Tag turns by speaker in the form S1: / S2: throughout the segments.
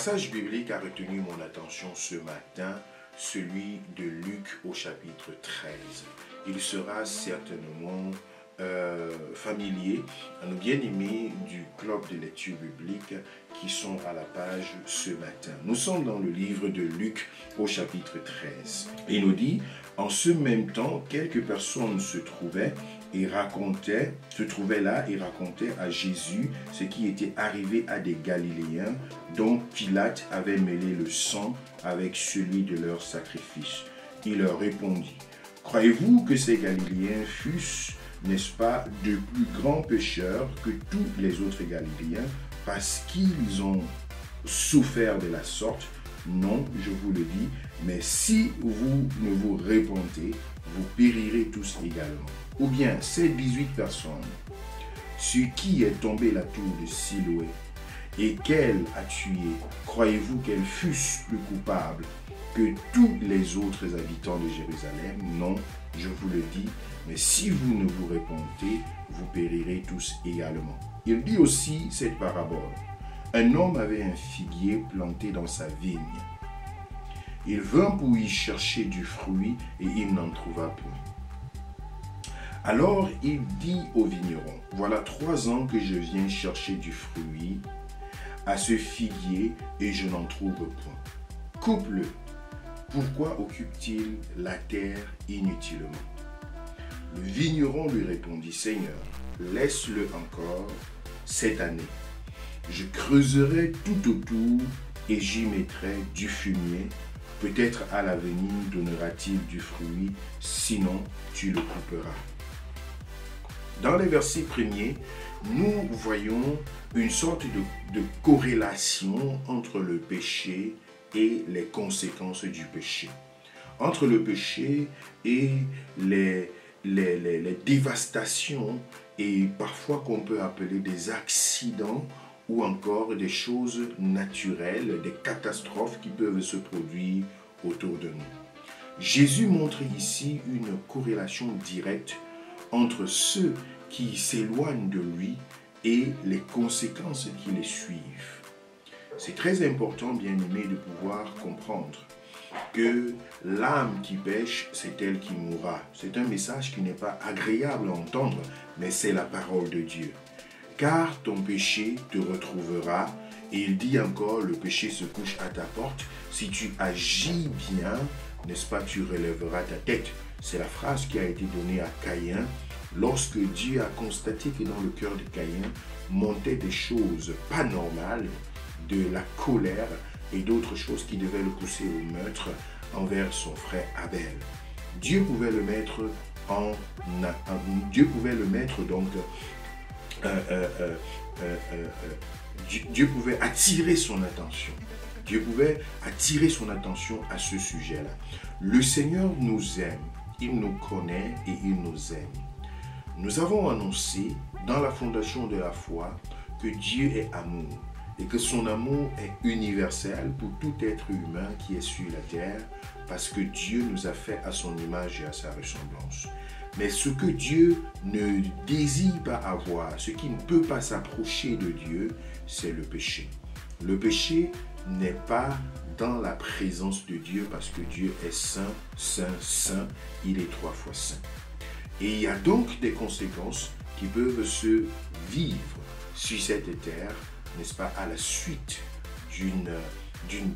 S1: passage biblique a retenu mon attention ce matin, celui de Luc au chapitre 13. Il sera certainement familier à nos bien-aimés du club de lecture biblique qui sont à la page ce matin. Nous sommes dans le livre de Luc au chapitre 13. Il nous dit, en ce même temps, quelques personnes se trouvaient là et racontaient à Jésus ce qui était arrivé à des Galiléens dont Pilate avait mêlé le sang avec celui de leur sacrifice. Il leur répondit, « Croyez-vous que ces Galiléens fussent, n'est-ce pas, de plus grands pécheurs que tous les autres Galiléens parce qu'ils ont souffert de la sorte? Non, je vous le dis, mais si vous ne vous repentez, vous périrez tous également. Ou bien ces 18 personnes, sur qui est tombée la tour de Siloé et qu'elle a tué, croyez-vous qu'elles fussent plus coupables que tous les autres habitants de Jérusalem? Non, je vous le dis, mais si vous ne vous repentez, vous périrez tous également. Il dit aussi cette parabole. Un homme avait un figuier planté dans sa vigne. Il vint pour y chercher du fruit et il n'en trouva point. Alors il dit au vigneron, « Voilà 3 ans que je viens chercher du fruit à ce figuier et je n'en trouve point. Coupe-le. Pourquoi occupe-t-il la terre inutilement? » Le vigneron lui répondit, « Seigneur, laisse-le encore cette année. Je creuserai tout autour et j'y mettrai du fumier. Peut-être à l'avenir donnera-t-il du fruit, sinon tu le couperas. » Dans les versets premiers, nous voyons une sorte de corrélation entre le péché et les conséquences du péché. Entre le péché et les dévastations et parfois qu'on peut appeler des accidents ou encore des choses naturelles, des catastrophes qui peuvent se produire autour de nous. Jésus montre ici une corrélation directe entre ceux qui s'éloignent de lui et les conséquences qui les suivent. C'est très important, bien-aimé, de pouvoir comprendre que l'âme qui pêche, c'est elle qui mourra. C'est un message qui n'est pas agréable à entendre, mais c'est la parole de Dieu. Car ton péché te retrouvera, et il dit encore, le péché se couche à ta porte. Si tu agis bien, n'est-ce pas, tu relèveras ta tête. C'est la phrase qui a été donnée à Caïn, lorsque Dieu a constaté que dans le cœur de Caïn montaient des choses pas normales, de la colère et d'autres choses qui devaient le pousser au meurtre envers son frère Abel. Dieu pouvait le mettre Dieu pouvait attirer son attention. Dieu pouvait attirer son attention à ce sujet-là. Le Seigneur nous aime, il nous connaît et il nous aime. Nous avons annoncé dans la fondation de la foi que Dieu est amour et que son amour est universel pour tout être humain qui est sur la terre parce que Dieu nous a fait à son image et à sa ressemblance. Mais ce que Dieu ne désire pas avoir, ce qui ne peut pas s'approcher de Dieu, c'est le péché. Le péché n'est pas dans la présence de Dieu parce que Dieu est saint, saint, saint, il est 3 fois saint. Et il y a donc des conséquences qui peuvent se vivre sur cette terre, n'est-ce pas, à la suite d'une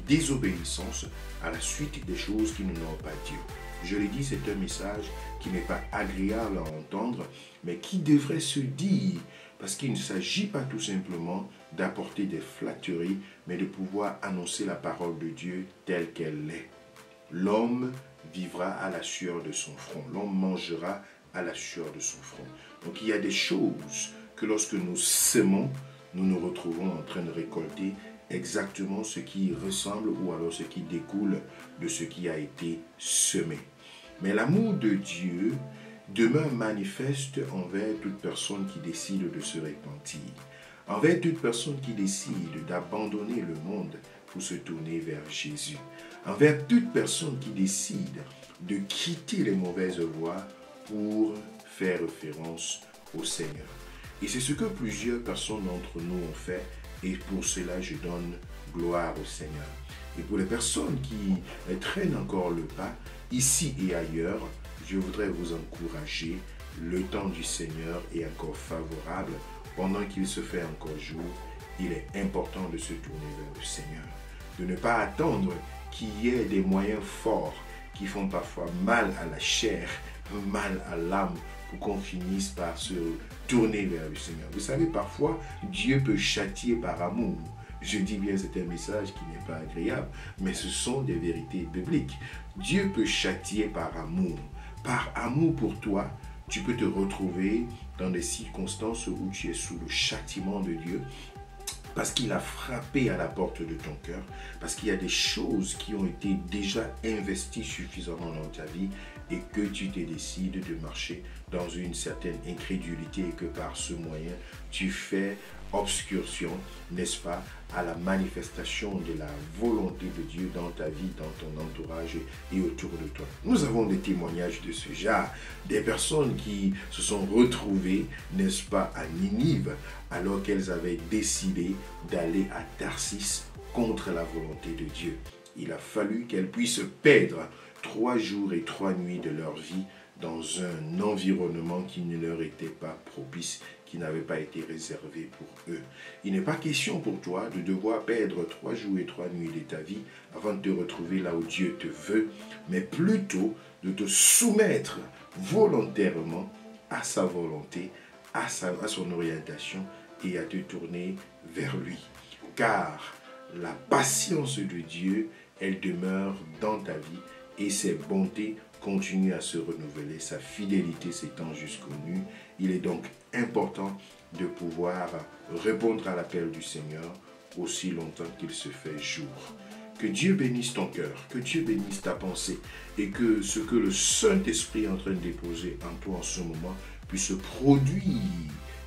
S1: désobéissance, à la suite des choses qui n'honorent pas Dieu. Je l'ai dit, c'est un message qui n'est pas agréable à entendre, mais qui devrait se dire, parce qu'il ne s'agit pas tout simplement d'apporter des flatteries, mais de pouvoir annoncer la parole de Dieu telle qu'elle est. L'homme vivra à la sueur de son front, l'homme mangera à la sueur de son front. Donc il y a des choses que lorsque nous semons, nous nous retrouvons en train de récolter exactement ce qui ressemble ou alors ce qui découle de ce qui a été semé. Mais l'amour de Dieu demeure manifeste envers toute personne qui décide de se repentir, envers toute personne qui décide d'abandonner le monde pour se tourner vers Jésus, envers toute personne qui décide de quitter les mauvaises voies pour faire référence au Seigneur. Et c'est ce que plusieurs personnes d'entre nous ont fait, et pour cela je donne Gloire au Seigneur. Et pour les personnes qui traînent encore le pas, ici et ailleurs, je voudrais vous encourager. Le temps du Seigneur est encore favorable. Pendant qu'il se fait encore jour, il est important de se tourner vers le Seigneur. De ne pas attendre qu'il y ait des moyens forts qui font parfois mal à la chair, mal à l'âme, pour qu'on finisse par se tourner vers le Seigneur. Vous savez, parfois, Dieu peut châtier par amour. Je dis bien, c'est un message qui n'est pas agréable, mais ce sont des vérités bibliques. Dieu peut châtier par amour. Par amour pour toi, tu peux te retrouver dans des circonstances où tu es sous le châtiment de Dieu, parce qu'il a frappé à la porte de ton cœur, parce qu'il y a des choses qui ont été déjà investies suffisamment dans ta vie et que tu te décides de marcher dans une certaine incrédulité et que par ce moyen, tu fais obscursion, n'est-ce pas, à la manifestation de la volonté de Dieu dans ta vie, dans ton entourage et autour de toi. Nous avons des témoignages de ce genre, des personnes qui se sont retrouvées, n'est-ce pas, à Ninive, alors qu'elles avaient décidé d'aller à Tarsis contre la volonté de Dieu. Il a fallu qu'elles puissent perdre 3 jours et 3 nuits de leur vie dans un environnement qui ne leur était pas propice, qui n'avait pas été réservé pour eux. Il n'est pas question pour toi de devoir perdre 3 jours et 3 nuits de ta vie avant de te retrouver là où Dieu te veut, mais plutôt de te soumettre volontairement à sa volonté, à son orientation et à te tourner vers lui. Car la patience de Dieu, elle demeure dans ta vie et ses bontés continue à se renouveler, sa fidélité s'étend jusqu'aux nues. Il est donc important de pouvoir répondre à l'appel du Seigneur aussi longtemps qu'il se fait jour. Que Dieu bénisse ton cœur, que Dieu bénisse ta pensée et que ce que le Saint-Esprit est en train de déposer en toi en ce moment puisse produire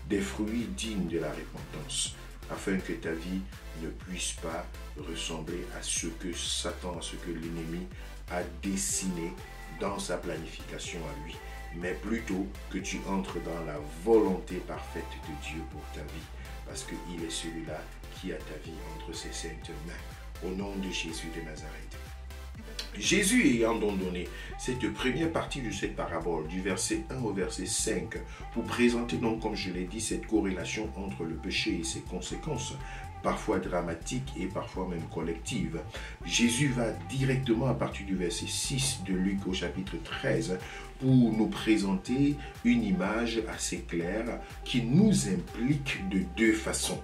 S1: des fruits dignes de la repentance, afin que ta vie ne puisse pas ressembler à ce que Satan, à ce que l'ennemi a dessiné dans sa planification à lui, mais plutôt que tu entres dans la volonté parfaite de Dieu pour ta vie, parce qu'il est celui-là qui a ta vie entre ses saintes mains. Au nom de Jésus de Nazareth. Jésus ayant donc donné cette première partie de cette parabole, du verset 1 au verset 5, pour présenter donc, comme je l'ai dit, cette corrélation entre le péché et ses conséquences, parfois dramatiques et parfois même collectives. Jésus va directement à partir du verset 6 de Luc au chapitre 13 pour nous présenter une image assez claire qui nous implique de 2 façons.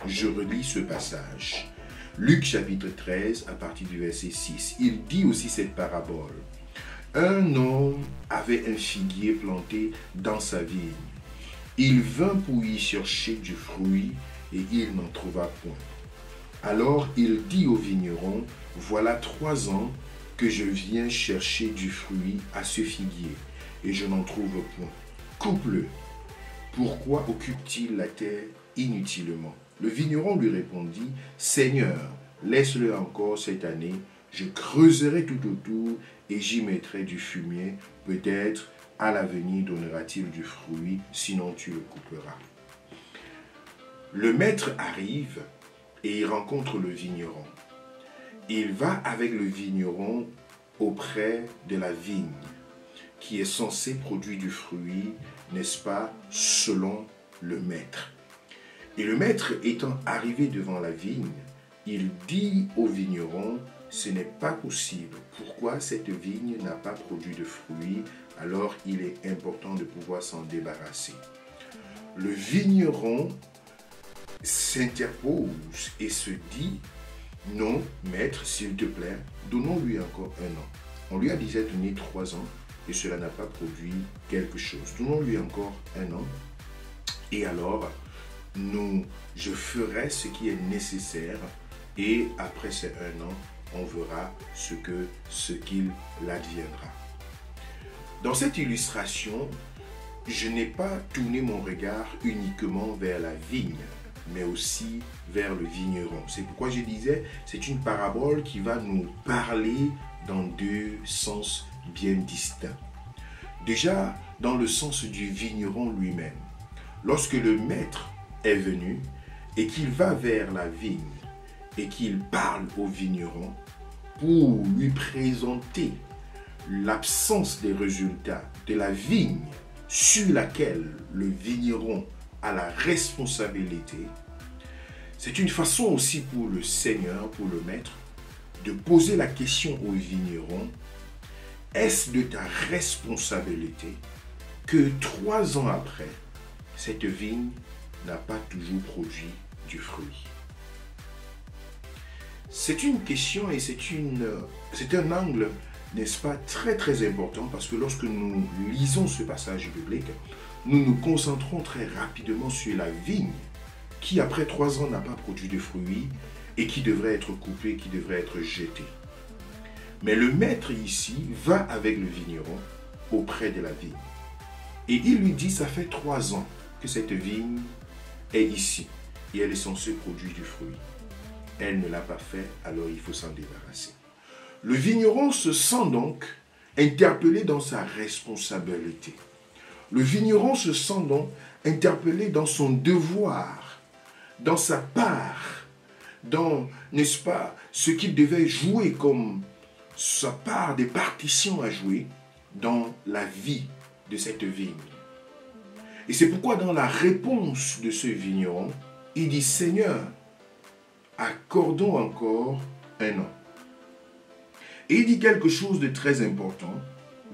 S1: Je relis ce passage. Luc chapitre 13 à partir du verset 6. Il dit aussi cette parabole. Un homme avait un figuier planté dans sa vigne. Il vint pour y chercher du fruit et il n'en trouva point. Alors il dit au vigneron, voilà 3 ans que je viens chercher du fruit à ce figuier et je n'en trouve point. Coupe-le. Pourquoi occupe-t-il la terre inutilement? Le vigneron lui répondit, Seigneur, laisse-le encore cette année, je creuserai tout autour et j'y mettrai du fumier, peut-être à l'avenir donnera-t-il du fruit, sinon tu le couperas. Le maître arrive et il rencontre le vigneron. Il va avec le vigneron auprès de la vigne qui est censée produire du fruit, n'est-ce pas, selon le maître. Et le maître étant arrivé devant la vigne, il dit au vigneron, ce n'est pas possible. Pourquoi cette vigne n'a pas produit de fruits? Alors il est important de pouvoir s'en débarrasser. Le vigneron s'interpose et se dit, non, maître, s'il te plaît, donnons-lui encore 1 an. On lui a déjà donné 3 ans et cela n'a pas produit quelque chose. Donnons-lui encore 1 an et alors je ferai ce qui est nécessaire et après ces 1 an, on verra ce qu'il adviendra. Dans cette illustration, je n'ai pas tourné mon regard uniquement vers la vigne, mais aussi vers le vigneron. C'est pourquoi je disais, c'est une parabole qui va nous parler dans 2 sens bien distincts. Déjà, dans le sens du vigneron lui-même. Lorsque le maître est venu et qu'il va vers la vigne, et qu'il parle au vigneron pour lui présenter l'absence des résultats de la vigne sur laquelle le vigneron a la responsabilité, c'est une façon aussi pour le Seigneur, pour le Maître, de poser la question au vigneron, est-ce de ta responsabilité que 3 ans après, cette vigne n'a pas toujours produit du fruit? C'est une question et c'est un angle, n'est-ce pas, très très important, parce que lorsque nous lisons ce passage biblique, nous nous concentrons très rapidement sur la vigne qui, après 3 ans, n'a pas produit de fruits et qui devrait être coupée, qui devrait être jetée. Mais le maître ici va avec le vigneron auprès de la vigne. Et il lui dit, ça fait 3 ans que cette vigne est ici et elle est censée produire du fruit. Elle ne l'a pas fait, alors il faut s'en débarrasser. Le vigneron se sent donc interpellé dans sa responsabilité. Le vigneron se sent donc interpellé dans son devoir, dans sa part, dans, n'est-ce pas, ce qu'il devait jouer comme sa part des partitions à jouer dans la vie de cette vigne. Et c'est pourquoi dans la réponse de ce vigneron, il dit, Seigneur, accordons encore 1 an. Et il dit quelque chose de très important.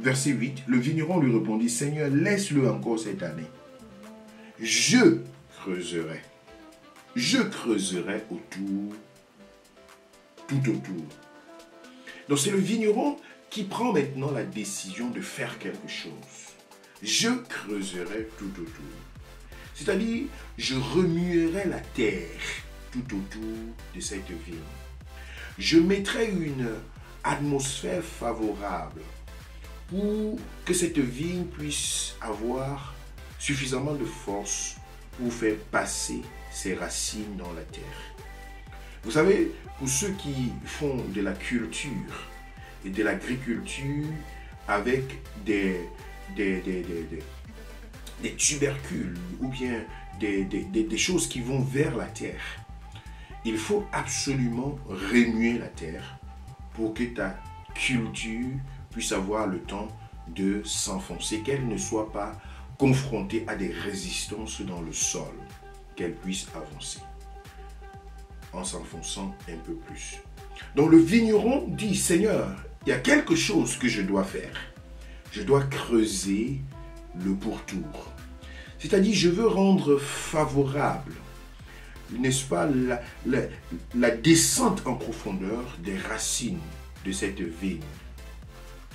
S1: Verset 8, le vigneron lui répondit, Seigneur, laisse-le encore cette année. Je creuserai. Je creuserai tout autour. Donc c'est le vigneron qui prend maintenant la décision de faire quelque chose. Je creuserai tout autour. C'est-à-dire, je remuerai la terre tout autour de cette vigne. Je mettrai une atmosphère favorable pour que cette vigne puisse avoir suffisamment de force pour faire passer ses racines dans la terre. Vous savez, pour ceux qui font de la culture et de l'agriculture avec des tubercules ou bien des choses qui vont vers la terre, il faut absolument remuer la terre pour que ta culture puisse avoir le temps de s'enfoncer, qu'elle ne soit pas confrontée à des résistances dans le sol, qu'elle puisse avancer en s'enfonçant un peu plus. Donc le vigneron dit, Seigneur, il y a quelque chose que je dois faire. Je dois creuser le pourtour. C'est-à-dire, je veux rendre favorable, n'est-ce pas, la descente en profondeur des racines de cette vigne.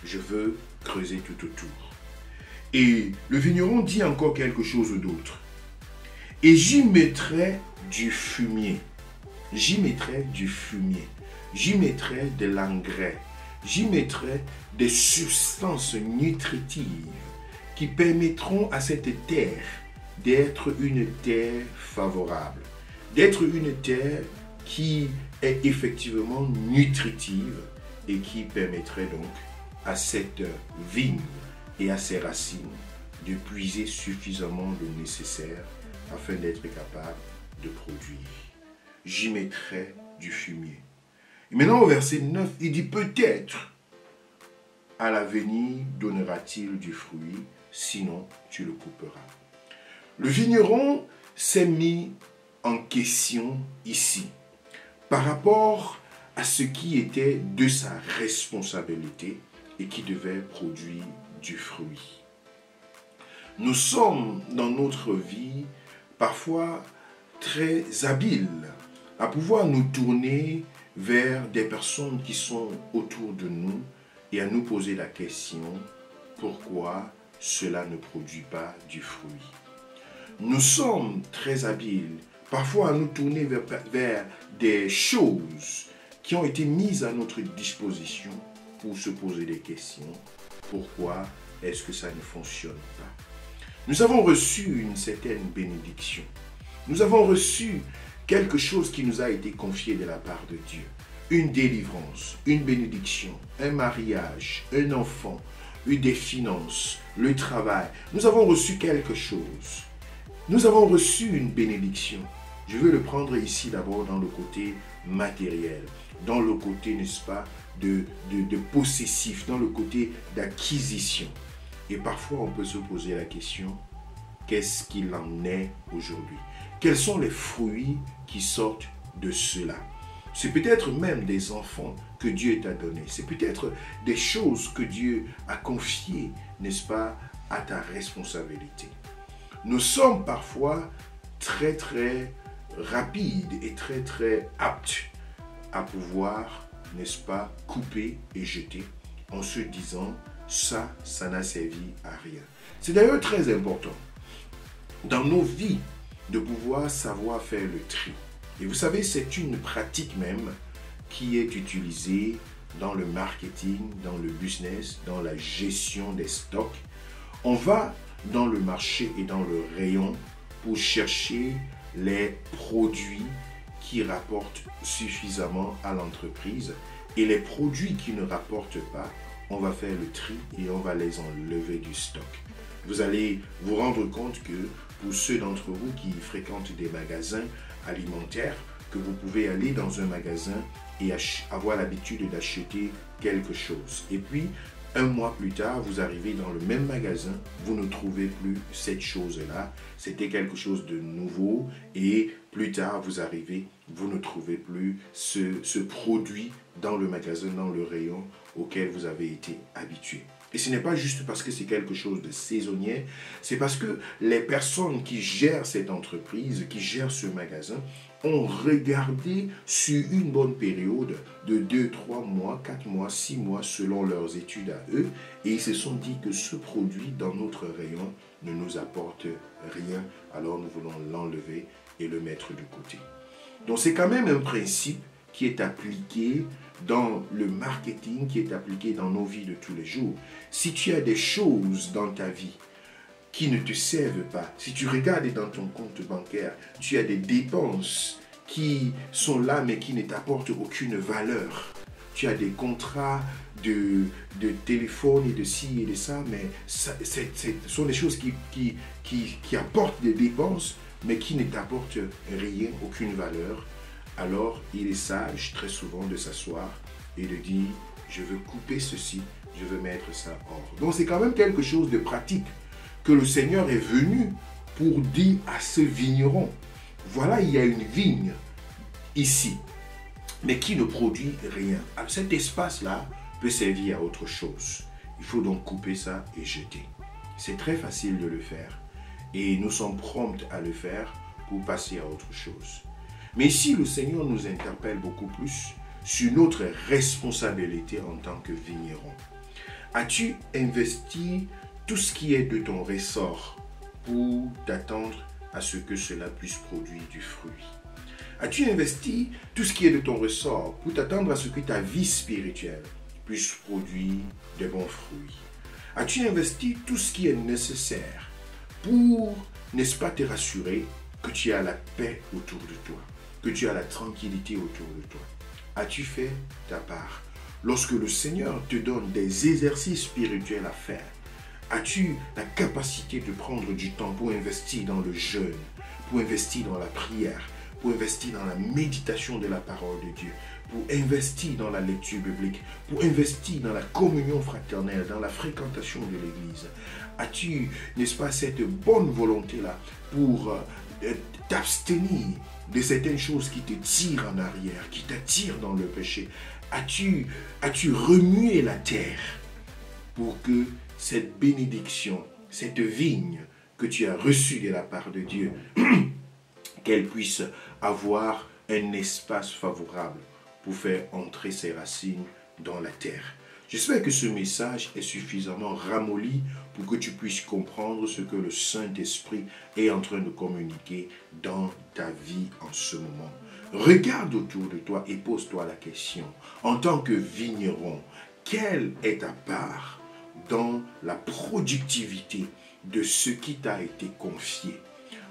S1: Je veux creuser tout autour. Et le vigneron dit encore quelque chose d'autre. Et j'y mettrai du fumier. J'y mettrai du fumier. J'y mettrai de l'engrais. J'y mettrai des substances nutritives qui permettront à cette terre d'être une terre favorable, d'être une terre qui est effectivement nutritive et qui permettrait donc à cette vigne et à ses racines de puiser suffisamment le nécessaire afin d'être capable de produire. J'y mettrai du fumier. Et maintenant au verset 9, il dit peut-être à l'avenir donnera-t-il du fruit, sinon tu le couperas. Le vigneron s'est mis en question ici par rapport à ce qui était de sa responsabilité et qui devait produire du fruit. Nous sommes dans notre vie parfois très habiles à pouvoir nous tourner vers des personnes qui sont autour de nous et à nous poser la question pourquoi cela ne produit pas du fruit. Nous sommes très habiles parfois à nous tourner vers des choses qui ont été mises à notre disposition pour se poser des questions. Pourquoi est-ce que ça ne fonctionne pas? Nous avons reçu une certaine bénédiction. Nous avons reçu quelque chose qui nous a été confié de la part de Dieu. Une délivrance, une bénédiction, un mariage, un enfant, des finances, le travail. Nous avons reçu quelque chose. Nous avons reçu une bénédiction. Je veux le prendre ici d'abord dans le côté matériel, dans le côté, n'est-ce pas, de possessif, dans le côté d'acquisition. Et parfois, on peut se poser la question, qu'est-ce qu'il en est aujourd'hui? Quels sont les fruits qui sortent de cela? C'est peut-être même des enfants que Dieu t'a donnés. C'est peut-être des choses que Dieu a confiées, n'est-ce pas, à ta responsabilité. Nous sommes parfois très rapides et très aptes à pouvoir, n'est-ce pas, couper et jeter en se disant ça n'a servi à rien. C'est d'ailleurs très important dans nos vies de pouvoir savoir faire le tri. Et vous savez, c'est une pratique même qui est utilisée dans le marketing, dans le business, dans la gestion des stocks. On va dans le marché et dans le rayon pour chercher les produits qui rapportent suffisamment à l'entreprise et les produits qui ne rapportent pas, on va faire le tri et on va les enlever du stock. Vous allez vous rendre compte que pour ceux d'entre vous qui fréquentent des magasins alimentaires, que vous pouvez aller dans un magasin et avoir l'habitude d'acheter quelque chose. Et puis, un mois plus tard, vous arrivez dans le même magasin, vous ne trouvez plus cette chose-là. C'était quelque chose de nouveau et plus tard, vous arrivez, vous ne trouvez plus ce produit dans le magasin, dans le rayon auquel vous avez été habitué. Et ce n'est pas juste parce que c'est quelque chose de saisonnier, c'est parce que les personnes qui gèrent cette entreprise, qui gèrent ce magasin, ont regardé sur une bonne période de 2, 3 mois, 4 mois, 6 mois selon leurs études à eux et ils se sont dit que ce produit dans notre rayon ne nous apporte rien, alors nous voulons l'enlever et le mettre de côté. Donc c'est quand même un principe qui est appliqué dans le marketing, qui est appliqué dans nos vies de tous les jours. Si tu as des choses dans ta vie qui ne te servent pas, si tu regardes dans ton compte bancaire, tu as des dépenses qui sont là mais qui ne t'apportent aucune valeur. Tu as des contrats de téléphone et de ci et de ça, mais ce sont des choses qui apportent des dépenses mais qui ne t'apportent rien, aucune valeur. Alors, il est sage très souvent de s'asseoir et de dire, je veux couper ceci, je veux mettre ça hors. Donc, c'est quand même quelque chose de pratique que le Seigneur est venu pour dire à ce vigneron, voilà, il y a une vigne ici, mais qui ne produit rien. Alors, cet espace-là peut servir à autre chose. Il faut donc couper ça et jeter. C'est très facile de le faire et nous sommes prompts à le faire pour passer à autre chose. Mais ici, le Seigneur nous interpelle beaucoup plus sur notre responsabilité en tant que vigneron. As-tu investi tout ce qui est de ton ressort pour t'attendre à ce que cela puisse produire du fruit? As-tu investi tout ce qui est de ton ressort pour t'attendre à ce que ta vie spirituelle puisse produire de bons fruits? As-tu investi tout ce qui est nécessaire pour, n'est-ce pas, te rassurer que tu as la paix autour de toi, que tu as la tranquillité autour de toi? As-tu fait ta part? Lorsque le Seigneur te donne des exercices spirituels à faire, as-tu la capacité de prendre du temps pour investir dans le jeûne, pour investir dans la prière, pour investir dans la méditation de la parole de Dieu, pour investir dans la lecture biblique, pour investir dans la communion fraternelle, dans la fréquentation de l'Église? As-tu, n'est-ce pas, cette bonne volonté-là pour t'abstenir de certaines choses qui te tirent en arrière, qui t'attirent dans le péché? As-tu remué la terre pour que cette bénédiction, cette vigne que tu as reçue de la part de Dieu, qu'elle puisse avoir un espace favorable pour faire entrer ses racines dans la terre? J'espère que ce message est suffisamment ramolli pour que tu puisses comprendre ce que le Saint-Esprit est en train de communiquer dans ta vie en ce moment. Regarde autour de toi et pose-toi la question, en tant que vigneron, quelle est ta part dans la productivité de ce qui t'a été confié?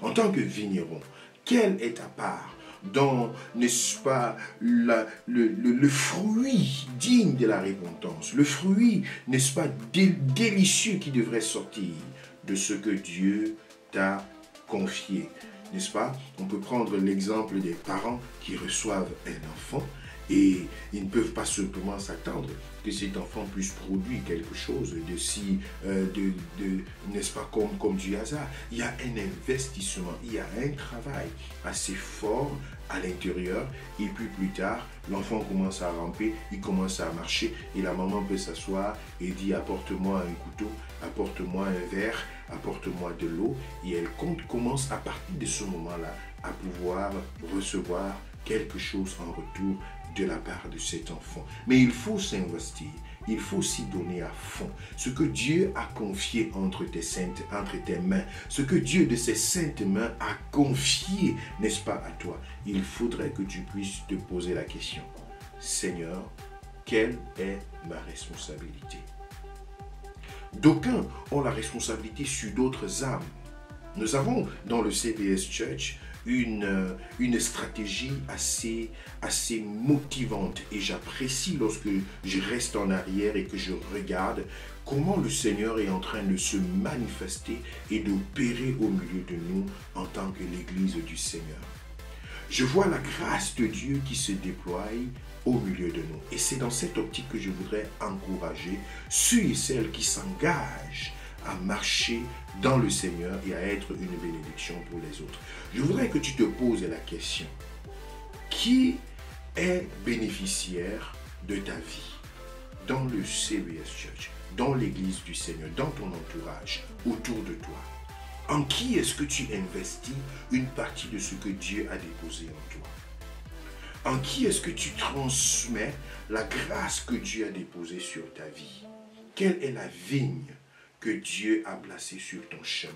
S1: En tant que vigneron, quelle est ta part dans, n'est-ce pas, le fruit digne de la repentance, le fruit, n'est-ce pas, délicieux qui devrait sortir de ce que Dieu t'a confié? n'est-ce pas? On peut prendre l'exemple des parents qui reçoivent un enfant et ils ne peuvent pas simplement s'attendre que cet enfant puisse produire quelque chose de si, n'est-ce pas, comme du hasard. Il y a un investissement, il y a un travail assez fort à l'intérieur et puis plus tard, l'enfant commence à ramper, il commence à marcher et la maman peut s'asseoir et dit apporte-moi un couteau, apporte-moi un verre, apporte-moi de l'eau et elle commence à partir de ce moment-là à pouvoir recevoir quelque chose en retour de la part de cet enfant. Mais il faut s'investir, il faut s'y donner à fond. Ce que Dieu a confié entre tes mains, ce que Dieu de ses saintes mains a confié, n'est-ce pas, à toi, il faudrait que tu puisses te poser la question. Seigneur, quelle est ma responsabilité? D'aucuns ont la responsabilité sur d'autres âmes. Nous avons dans le CBS Church une stratégie assez motivante et j'apprécie lorsque je reste en arrière et que je regarde comment le Seigneur est en train de se manifester et d'opérer au milieu de nous en tant que l'Église du Seigneur. Je vois la grâce de Dieu qui se déploie au milieu de nous et c'est dans cette optique que je voudrais encourager ceux et celles qui s'engagent à marcher dans le Seigneur et à être une bénédiction pour les autres. Je voudrais que tu te poses la question. Qui est bénéficiaire de ta vie dans le CBS Church, dans l'Église du Seigneur, dans ton entourage, autour de toi? En qui est-ce que tu investis une partie de ce que Dieu a déposé en toi? En qui est-ce que tu transmets la grâce que Dieu a déposée sur ta vie? Quelle est la vigne que Dieu a placé sur ton chemin?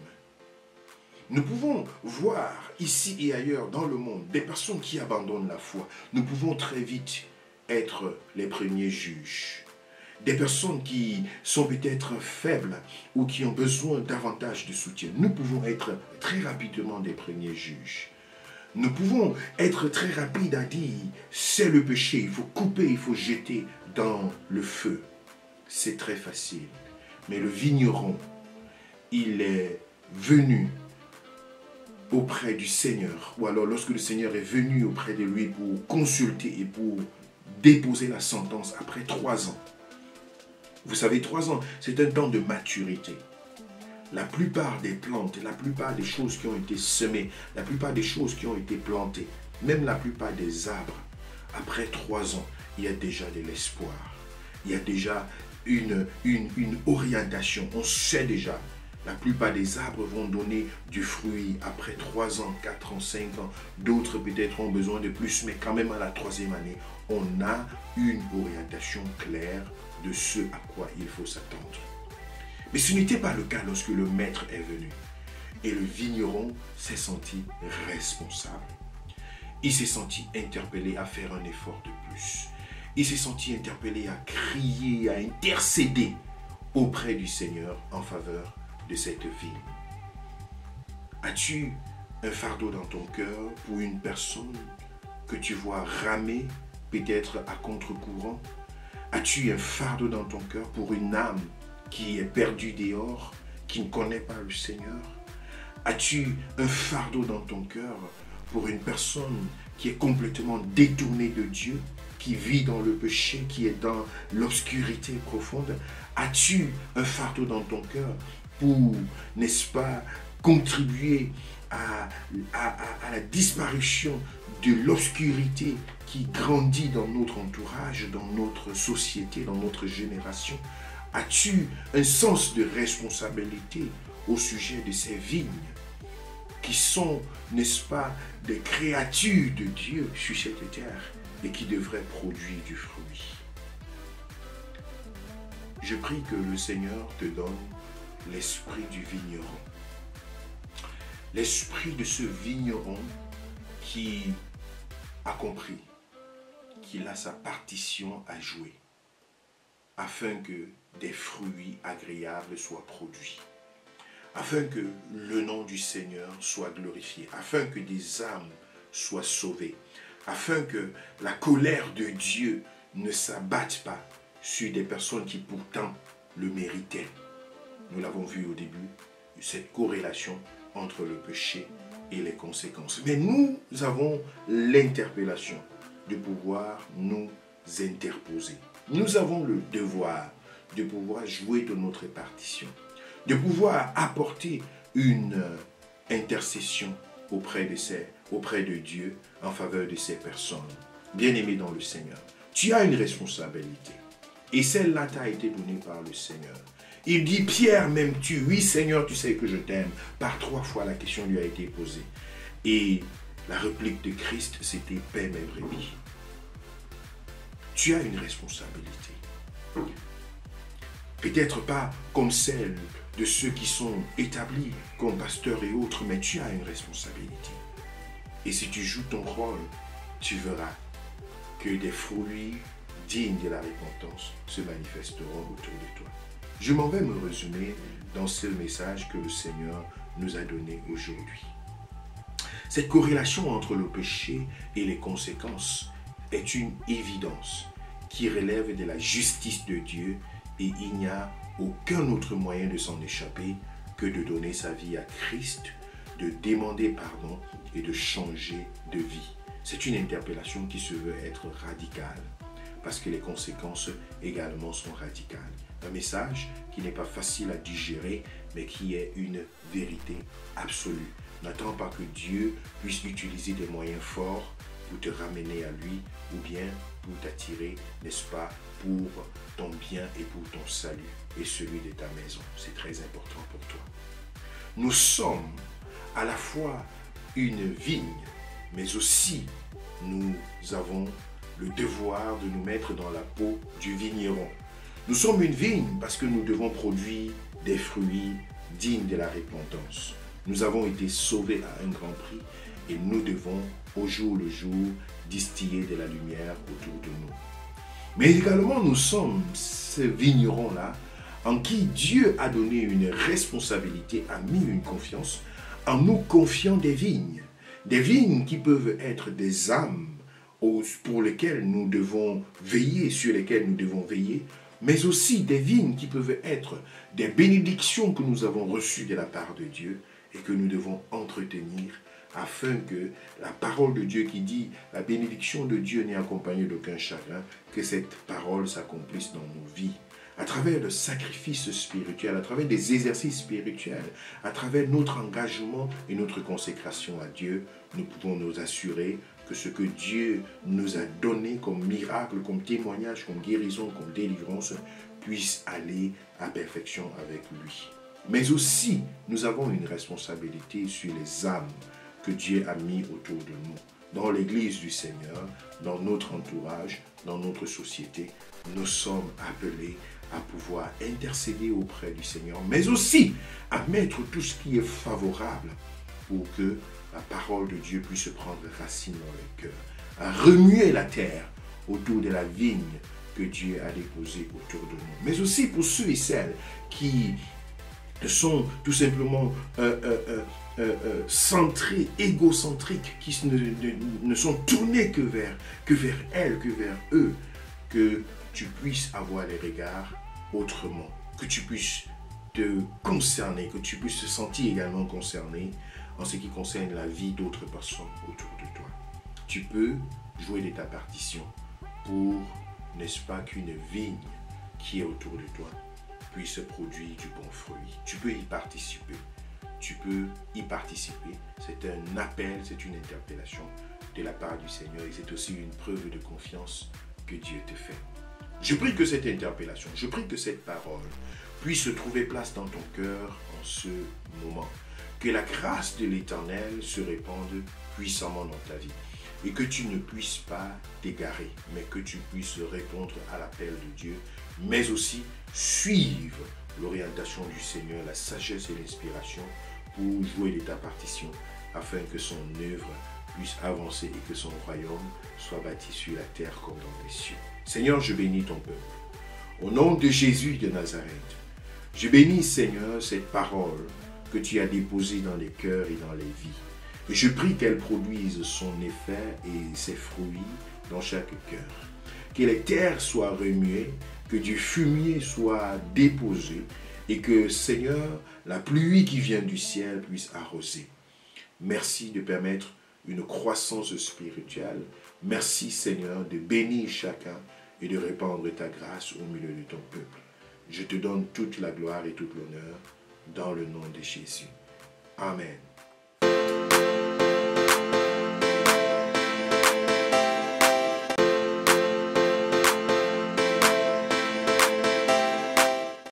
S1: Nous pouvons voir ici et ailleurs dans le monde des personnes qui abandonnent la foi. Nous pouvons très vite être les premiers juges. Des personnes qui sont peut-être faibles ou qui ont besoin davantage de soutien. Nous pouvons être très rapidement des premiers juges. Nous pouvons être très rapides à dire c'est le péché, il faut couper, il faut jeter dans le feu. C'est très facile. Mais le vigneron, il est venu auprès du Seigneur, ou alors lorsque le Seigneur est venu auprès de lui pour consulter et pour déposer la sentence après 3 ans. Vous savez, 3 ans, c'est un temps de maturité. La plupart des plantes, la plupart des choses qui ont été semées, la plupart des choses qui ont été plantées, même la plupart des arbres, après 3 ans, il y a déjà de l'espoir. Il y a déjà une orientation. On sait déjà, la plupart des arbres vont donner du fruit après 3 ans, 4 ans, 5 ans. D'autres peut-être ont besoin de plus, mais quand même à la 3e année, on a une orientation claire de ce à quoi il faut s'attendre. Mais ce n'était pas le cas lorsque le maître est venu. Et le vigneron s'est senti responsable. Il s'est senti interpellé à faire un effort de plus. Il s'est senti interpellé à crier, à intercéder auprès du Seigneur en faveur de cette vigne. As-tu un fardeau dans ton cœur pour une personne que tu vois ramer, peut-être à contre-courant? As-tu un fardeau dans ton cœur pour une âme qui est perdue dehors, qui ne connaît pas le Seigneur? As-tu un fardeau dans ton cœur pour une personne qui est complètement détournée de Dieu, qui vit dans le péché, qui est dans l'obscurité profonde? As-tu un fardeau dans ton cœur pour, n'est-ce pas, contribuer à la disparition de l'obscurité qui grandit dans notre entourage, dans notre société, dans notre génération? As-tu un sens de responsabilité au sujet de ces vignes qui sont, n'est-ce pas, des créatures de Dieu sur cette terre et qui devraient produire du fruit? Je prie que le Seigneur te donne l'esprit du vigneron. L'esprit de ce vigneron qui a compris qu'il a sa partition à jouer afin que des fruits agréables soient produits, afin que le nom du Seigneur soit glorifié, afin que des âmes soient sauvées, afin que la colère de Dieu ne s'abatte pas sur des personnes qui pourtant le méritaient. Nous l'avons vu au début, cette corrélation entre le péché et les conséquences. Mais nous avons l'interpellation de pouvoir nous interposer. Nous avons le devoir de pouvoir jouer de notre partition, de pouvoir apporter une intercession auprès de Dieu en faveur de ces personnes. Bien-aimés dans le Seigneur, tu as une responsabilité et celle-là t'a été donnée par le Seigneur. Il dit, Pierre, m'aimes-tu? Oui, Seigneur, tu sais que je t'aime. Par 3 fois, la question lui a été posée. Et la réplique de Christ, c'était, paie mes brebis. Tu as une responsabilité. Peut-être pas comme celle de ceux qui sont établis comme pasteurs et autres, mais tu as une responsabilité. Et si tu joues ton rôle, tu verras que des fruits dignes de la repentance se manifesteront autour de toi. Je m'en vais me résumer dans ce message que le Seigneur nous a donné aujourd'hui. Cette corrélation entre le péché et les conséquences est une évidence qui relève de la justice de Dieu et il n'y a aucun autre moyen de s'en échapper que de donner sa vie à Christ, de demander pardon et de changer de vie. C'est une interpellation qui se veut être radicale parce que les conséquences également sont radicales. Un message qui n'est pas facile à digérer mais qui est une vérité absolue. N'attends pas que Dieu puisse utiliser des moyens forts pour te ramener à lui ou bien pour t'attirer, n'est-ce pas, pour ton bien et pour ton salut et celui de ta maison. C'est très important pour toi. Nous sommes à la fois une vigne, mais aussi nous avons le devoir de nous mettre dans la peau du vigneron. Nous sommes une vigne parce que nous devons produire des fruits dignes de la repentance. Nous avons été sauvés à un grand prix et nous devons au jour le jour distiller de la lumière autour de nous. Mais également nous sommes ce vigneron-là en qui Dieu a donné une responsabilité, a mis une confiance en nous confiant des vignes. Des vignes qui peuvent être des âmes pour lesquelles nous devons veiller, sur lesquelles nous devons veiller, mais aussi des vignes qui peuvent être des bénédictions que nous avons reçues de la part de Dieu et que nous devons entretenir afin que la parole de Dieu qui dit la bénédiction de Dieu n'est accompagnée d'aucun chagrin, que cette parole s'accomplisse dans nos vies. À travers le sacrifice spirituel, à travers des exercices spirituels, à travers notre engagement et notre consécration à Dieu, nous pouvons nous assurer que ce que Dieu nous a donné comme miracle, comme témoignage, comme guérison, comme délivrance, puisse aller à perfection avec lui. Mais aussi, nous avons une responsabilité sur les âmes que Dieu a mis autour de nous. Dans l'Église du Seigneur, dans notre entourage, dans notre société, nous sommes appelés à pouvoir intercéder auprès du Seigneur, mais aussi à mettre tout ce qui est favorable pour que la parole de Dieu puisse prendre racine dans le cœur, à remuer la terre autour de la vigne que Dieu a déposée autour de nous. Mais aussi pour ceux et celles qui sont tout simplement centrés, égocentriques, qui ne sont tournés que vers elles, que vers eux, que tu puisses avoir les regards autrement, que tu puisses te concerner, que tu puisses te sentir également concerné en ce qui concerne la vie d'autres personnes autour de toi. Tu peux jouer de ta partition pour, n'est-ce pas, qu'une vigne qui est autour de toi puisse produire du bon fruit. Tu peux y participer. Tu peux y participer. C'est un appel, c'est une interpellation de la part du Seigneur et c'est aussi une preuve de confiance que Dieu te fait. Je prie que cette interpellation, je prie que cette parole puisse trouver place dans ton cœur en ce moment. Que la grâce de l'Éternel se répande puissamment dans ta vie et que tu ne puisses pas t'égarer, mais que tu puisses répondre à l'appel de Dieu, mais aussi suivre l'orientation du Seigneur, la sagesse et l'inspiration pour jouer de ta partition afin que son œuvre puisse avancer et que son royaume soit bâti sur la terre comme dans les cieux. Seigneur, je bénis ton peuple. Au nom de Jésus de Nazareth, je bénis, Seigneur, cette parole que tu as déposée dans les cœurs et dans les vies. Et je prie qu'elle produise son effet et ses fruits dans chaque cœur. Que les terres soient remuées, que du fumier soit déposé et que, Seigneur, la pluie qui vient du ciel puisse arroser. Merci de permettre une croissance spirituelle. Merci Seigneur de bénir chacun et de répandre ta grâce au milieu de ton peuple. Je te donne toute la gloire et toute l'honneur dans le nom de Jésus. Amen.